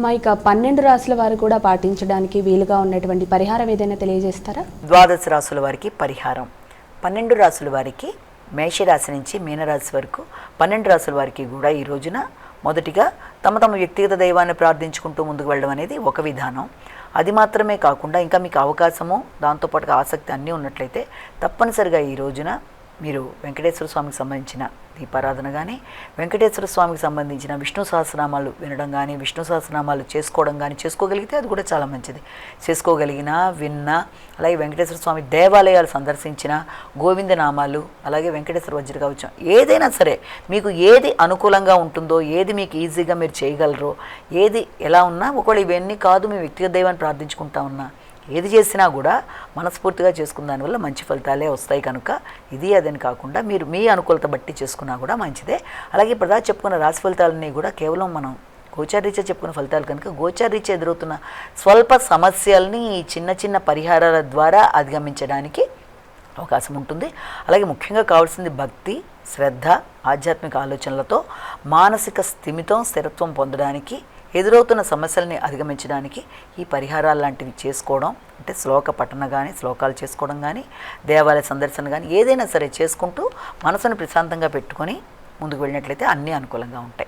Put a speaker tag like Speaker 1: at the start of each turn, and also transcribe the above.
Speaker 1: మా ఇక 12 రాశుల వారు కూడా పాటించడానికి వీలుగా ఉన్నటువంటి పరిహారం ఏదైనా తెలియజేస్తారా?
Speaker 2: ద్వాదశ రాశుల వారికి పరిహారం. 12 రాశుల వారికి మేషరాశి నుంచి మీనరాశి వరకు 12 రాశుల వారికి కూడా ఈ రోజున మొదటిగా తమ తమ వ్యక్తిగత దైవాన్ని ప్రార్థించుకుంటూ ముందుకు వెళ్ళడం అనేది ఒక విధానం. అది మాత్రమే కాకుండా ఇంకా మీకు అవకాశము దాంతోపాటుగా ఆసక్తి అన్నీ ఉన్నట్లయితే తప్పనిసరిగా ఈ రోజున మీరు వెంకటేశ్వర స్వామికి సంబంధించిన దీపారాధన కానీ, వెంకటేశ్వర స్వామికి సంబంధించిన విష్ణు సహస్రనామాలు వినడం కానీ, విష్ణు సహస్రనామాలు చేసుకోవడం కానీ, చేసుకోగలిగితే అది కూడా చాలా మంచిది. చేసుకోగలిగినా విన్నా, అలాగే వెంకటేశ్వర స్వామి దేవాలయాలు సందర్శించిన గోవిందనామాలు, అలాగే వెంకటేశ్వర వజ్ర కవచం ఏదైనా సరే మీకు ఏది అనుకూలంగా ఉంటుందో, ఏది మీకు ఈజీగా మీరు చేయగలరో, ఏది ఎలా ఉన్నా, ఒకవేళ ఇవన్నీ కాదు మీ వ్యక్తిగత దైవాన్ని ప్రార్థించుకుంటా ఉన్నా, ఏది చేసినా కూడా మనస్ఫూర్తిగా చేసుకున్న దానివల్ల మంచి ఫలితాలే వస్తాయి. కనుక ఇది అదని కాకుండా మీరు మీ అనుకూలత బట్టి చేసుకున్నా కూడా మంచిదే. అలాగే ఇప్పుడు చెప్పుకున్న రాశి ఫలితాలన్నీ కూడా కేవలం మనం గోచారీత్యా చెప్పుకున్న ఫలితాలు కనుక గోచారీత్యా ఎదురవుతున్న స్వల్ప సమస్యల్ని ఈ చిన్న చిన్న పరిహారాల ద్వారా అధిగమించడానికి అవకాశం ఉంటుంది. అలాగే ముఖ్యంగా కావాల్సింది భక్తి, శ్రద్ధ, ఆధ్యాత్మిక ఆలోచనలతో మానసిక స్థిమితం, స్థిరత్వం పొందడానికి, ఎదురవుతున్న సమస్యల్ని అధిగమించడానికి ఈ పరిహారాలు లాంటివి చేసుకోవడం, అంటే శ్లోక పఠన కానీ, శ్లోకాలు చేసుకోవడం కానీ, దేవాలయ సందర్శన కానీ ఏదైనా సరే చేసుకుంటూ మనసును ప్రశాంతంగా పెట్టుకొని ముందుకు వెళ్ళినట్లయితే అన్నీ అనుకూలంగా ఉంటాయి.